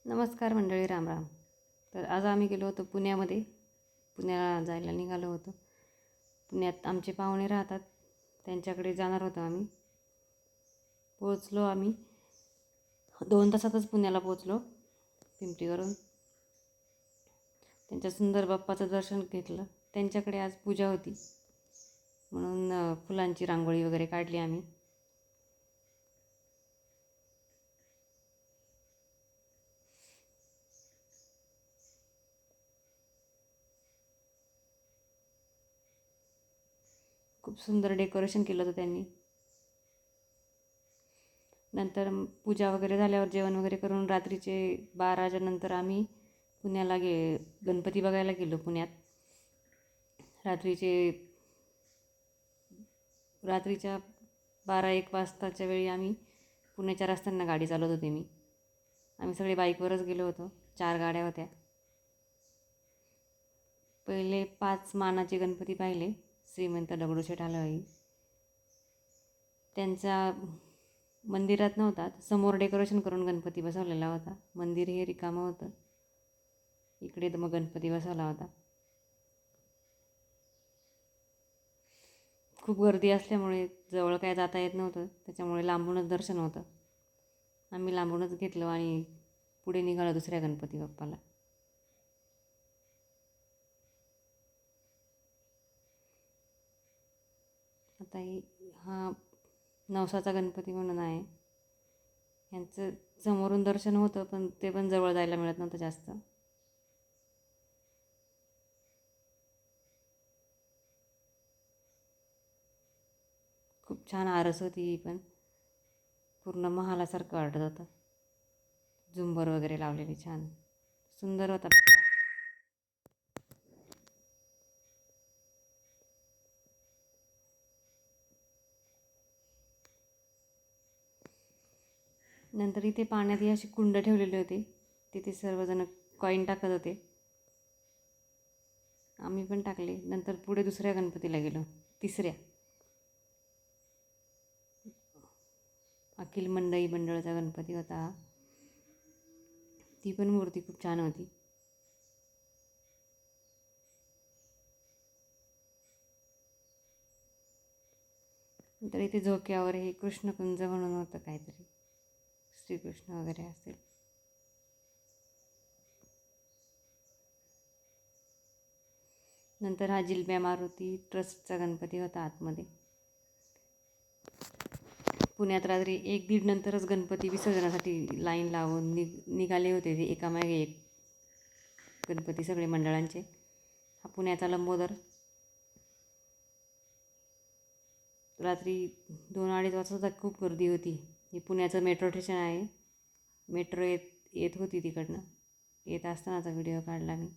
नमस्कार मंडळी, राम राम. तर आज आम्ही गेलो होतो पुण्यामध्ये. पुण्याला जायला निघालो होतो. पुण्यात आमचे पाहुणे राहतात, त्यांच्याकडे जाणार होतो आम्ही. पोचलो आम्ही 2 तासातच पुण्याला पोचलो पिंपरीवरून. त्यांच्या सुंदर बाप्पाचं दर्शन घेतलं. त्यांच्याकडे आज पूजा होती म्हणून फुलांची रांगोळी वगैरे काढली आम्ही. खूप सुंदर डेकोरेशन केलं होतं त्यांनी. नंतर पूजा वगैरे झाल्यावर जेवण वगैरे करून रात्रीचे 12च्या नंतर आम्ही पुण्याला गणपती बघायला गेलो. पुण्यात रात्रीच्या 12-1 वाजताच्या वेळी आम्ही पुण्याच्या रस्त्यांना गाडी चालवत होते आम्ही सगळे बाईकवरच गेलो होतो. 4 गाड्या होत्या. पहिले 5 मानाचे गणपती पाहिले. श्रीमंत दगडूशेठ हलवाई त्यांचा मंदिरात नव्हता, समोर डेकोरेशन करून गणपती बसवलेला होता. मंदिर हे रिकामं होतं. इकडे तर मग गणपती बसवला होता. खूप गर्दी असल्यामुळे जवळ काय जाता येत नव्हतं, त्याच्यामुळे लांबूनच दर्शन होतं. आम्ही लांबूनच घेतलं आणि पुढे निघालो दुसऱ्या गणपती बाप्पाला. आता हा नवसाचा गणपती म्हणून आहे. यांचं समोरून दर्शन होतं, पण ते पण जवळ जायला मिळत नव्हतं जास्त. खूप छान आरस होती ही पण. पूर्ण महालासारखं वाटत होतं. झुंबर वगैरे लावलेली छान सुंदर होता बाप्पा. नंतर इथे पाण्यात अशी कुंड ठेवलेली होती. तिथे सर्वजण कॉईन टाकत होते. आम्ही पण टाकले. नंतर पुढे दुसऱ्या गणपतीला गेलो. तिसऱ्या अखिल मंडई मंडळाचा गणपती होता. ती पण मूर्ती खूप छान होती. नंतर इथे झोक्यावर हे कृष्णकुंज म्हणून होतं काहीतरी, श्रीकृष्ण वगैरे असेल. नंतर हा जिलब्या मारुती ट्रस्टचा गणपती होता आतमध्ये. पुण्यात रात्री 1-1:30 नंतरच गणपती विसर्जनासाठी लाईन लावून निघाले होते ते एकामागे एक गणपती सगळे मंडळांचे. हा पुण्याचा लंबोदर. रात्री 2-2:30 वाजता खूप गर्दी होती. हे पुण्याचं मेट्रो स्टेशन आहे. मेट्रो येत होती तिकडनं. येत असतानाचा व्हिडिओ काढला मी.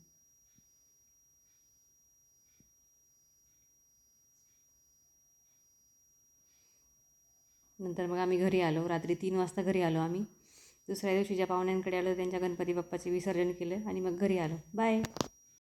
नंतर मग आम्ही घरी आलो. रात्री 3 वाजता घरी आलो आम्ही. दुसऱ्या दिवशी ज्या पाहुण्यांकडे आलो त्यांच्या गणपती बाप्पाचे विसर्जन केलं आणि मग घरी आलो. बाय.